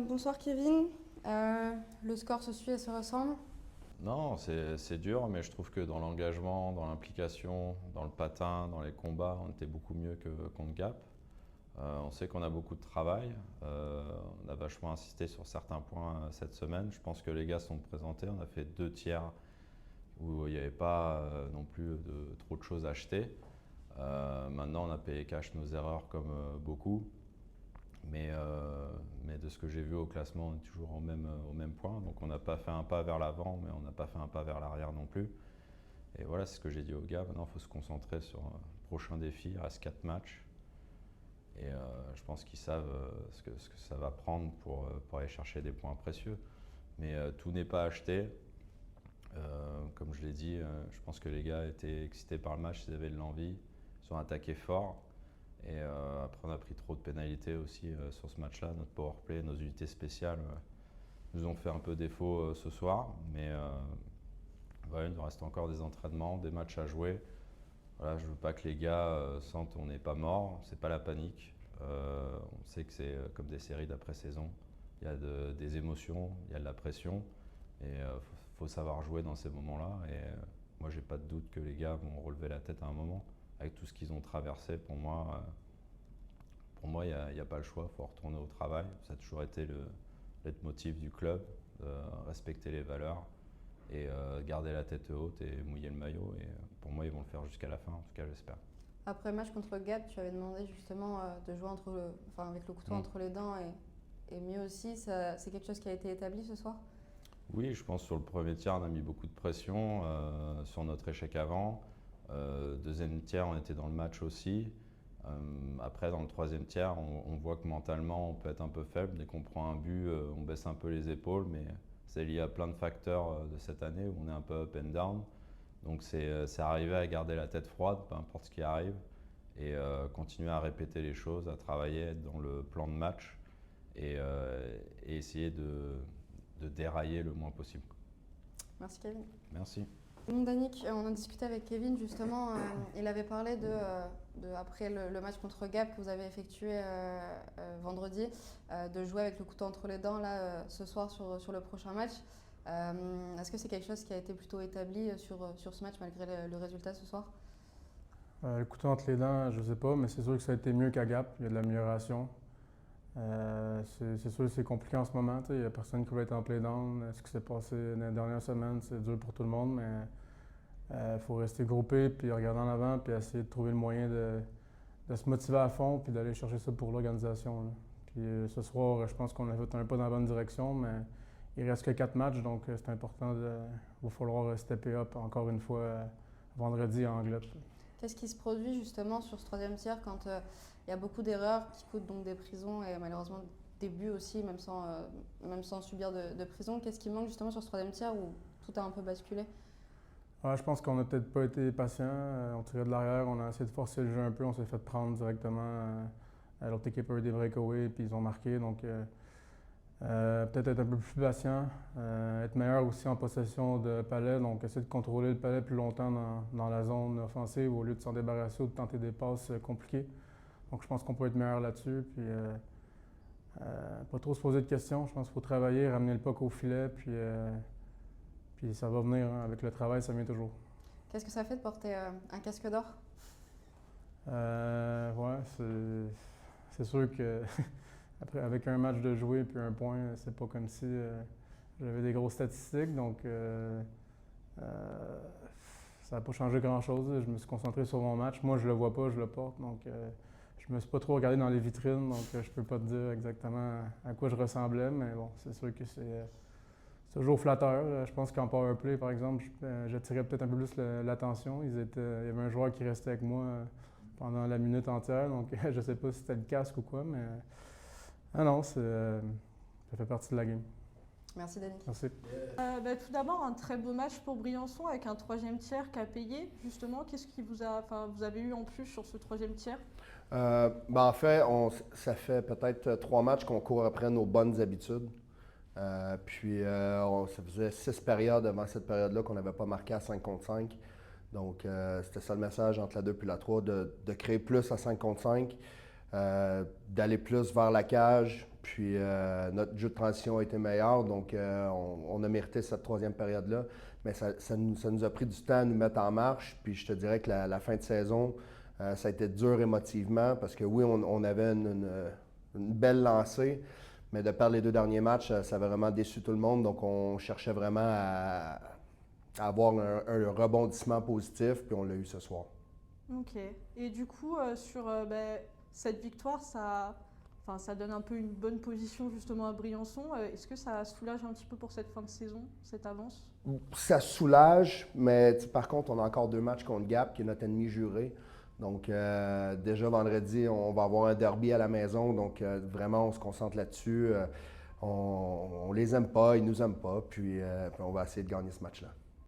Bonsoir Kevin. Le score se suit et se ressemble. Non, c'est dur, mais je trouve que dans l'engagement, dans l'implication, dans le patin, dans les combats, on était beaucoup mieux que contre Gap. On sait qu'on a beaucoup de travail. On a vachement insisté sur certains points cette semaine. Je pense que les gars sont présentés. On a fait 2 tiers où il n'y avait pas non plus trop de choses à acheter. Maintenant, on a payé cash nos erreurs comme beaucoup. Mais de ce que j'ai vu au classement, on est toujours au même point. Donc on n'a pas fait un pas vers l'avant, mais on n'a pas fait un pas vers l'arrière non plus. Et voilà, c'est ce que j'ai dit aux gars. Maintenant, il faut se concentrer sur le prochain défi. Il reste 4 matchs. Et je pense qu'ils savent ce que ça va prendre pour aller chercher des points précieux. Mais tout n'est pas acheté. Comme je l'ai dit, je pense que les gars étaient excités par le match, ils avaient de l'envie, ils ont attaqué fort. Et après, on a pris trop de pénalités aussi sur ce match-là. Notre powerplay, nos unités spéciales nous ont fait un peu défaut ce soir. Mais voilà, il nous reste encore des entraînements, des matchs à jouer. Voilà, je ne veux pas que les gars sentent qu'on n'est pas mort. C'est pas la panique. On sait que c'est comme des séries d'après-saison. Il y a des émotions, il y a de la pression. Et faut savoir jouer dans ces moments-là. Et moi, j'ai pas de doute que les gars vont relever la tête à un moment. Avec tout ce qu'ils ont traversé, pour moi, il n'y a pas le choix, il faut retourner au travail. Ça a toujours été le leitmotiv du club, de respecter les valeurs et garder la tête haute et mouiller le maillot. Et pour moi, ils vont le faire jusqu'à la fin, en tout cas, j'espère. Après le match contre Gap, tu avais demandé justement de jouer avec le couteau entre les dents et mieux aussi. C'est quelque chose qui a été établi ce soir? Oui, je pense sur le premier tiers, on a mis beaucoup de pression sur notre échec avant. Deuxième tiers, on était dans le match aussi. Après, dans le troisième tiers, on voit que mentalement, on peut être un peu faible. Dès qu'on prend un but, on baisse un peu les épaules, mais c'est lié à plein de facteurs de cette année où on est un peu up and down. Donc c'est arriver à garder la tête froide, peu importe ce qui arrive, et continuer à répéter les choses, à travailler, être dans le plan de match et essayer de dérailler le moins possible. Merci Kevin. Merci. Danick, on a discuté avec Kevin justement, il avait parlé après le match contre Gap que vous avez effectué vendredi, de jouer avec le couteau entre les dents là, ce soir sur le prochain match. Est-ce que c'est quelque chose qui a été plutôt établi sur ce match malgré le résultat ce soir? Le couteau entre les dents, je sais pas, mais c'est sûr que ça a été mieux qu'à Gap, il y a de l'amélioration. C'est sûr que c'est compliqué en ce moment. Il n'y a personne qui va être en play down. Ce qui s'est passé dans les dernières semaines, c'est dur pour tout le monde, mais il faut rester groupé, puis regarder en avant, puis essayer de trouver le moyen de se motiver à fond, puis d'aller chercher ça pour l'organisation. Puis ce soir, je pense qu'on a fait un pas dans la bonne direction, mais il reste que 4 matchs, donc c'est important. Il va falloir stepper up encore une fois vendredi à Anglette. Qu'est-ce qui se produit justement sur ce troisième tiers quand il y a beaucoup d'erreurs qui coûtent donc des prisons et malheureusement des buts aussi, même sans subir de prison? Qu'est-ce qui manque justement sur ce troisième tiers où tout a un peu basculé? Je pense qu'on n'a peut-être pas été patient. On tirait de l'arrière, on a essayé de forcer le jeu un peu, on s'est fait prendre directement. L'autre équipe a eu des breakaways, puis ils ont marqué. Donc peut-être être un peu plus patient, être meilleur aussi en possession de palais, donc essayer de contrôler le palais plus longtemps dans la zone offensive au lieu de s'en débarrasser ou de tenter des passes compliquées. Donc je pense qu'on peut être meilleur là-dessus. Puis pas trop se poser de questions. Je pense qu'il faut travailler, ramener le puck au filet, puis ça va venir. Avec le travail, ça vient toujours. Qu'est-ce que ça fait de porter un casque d'or? Ouais, c'est sûr que après, avec un match de jouer puis un point, c'est pas comme si j'avais des grosses statistiques. Donc ça n'a pas changé grand-chose. Je me suis concentré sur mon match. Moi, je le vois pas, je le porte. Donc je me suis pas trop regardé dans les vitrines. Donc je peux pas te dire exactement à quoi je ressemblais. Mais bon, c'est sûr que c'est toujours flatteur. Je pense qu'en powerplay, par exemple, j'attirais peut-être un peu plus l'attention. Il y avait un joueur qui restait avec moi pendant la minute entière. Donc je sais pas si c'était le casque ou quoi, mais non, ça fait partie de la game. Merci Denis. Merci. Tout d'abord, un très beau match pour Briançon avec un troisième tiers qui a payé. Justement, qu'est-ce qui vous avez eu en plus sur ce troisième tiers? En fait, ça fait peut-être 3 matchs qu'on court après nos bonnes habitudes. Ça faisait 6 périodes avant cette période-là qu'on n'avait pas marqué à 5 contre 5. Donc, c'était ça le message entre la 2 et la 3, de créer plus à 5 contre 5, d'aller plus vers la cage, Puis notre jeu de transition a été meilleur, donc on a mérité cette troisième période-là. Mais ça nous a pris du temps à nous mettre en marche. Puis je te dirais que la fin de saison, ça a été dur émotivement parce que oui, on avait une belle lancée, mais de perdre les 2 derniers matchs, ça avait vraiment déçu tout le monde. Donc on cherchait vraiment à avoir un rebondissement positif, puis on l'a eu ce soir. Ok. Et du coup, sur cette victoire, ça donne un peu une bonne position justement à Briançon. Est-ce que ça soulage un petit peu pour cette fin de saison, cette avance? Ça soulage, mais par contre, on a encore 2 matchs contre Gap, qui est notre ennemi juré. Donc, déjà vendredi, on va avoir un derby à la maison. Donc, vraiment, on se concentre là-dessus. On les aime pas, ils nous aiment pas. Puis on va essayer de gagner ce match-là.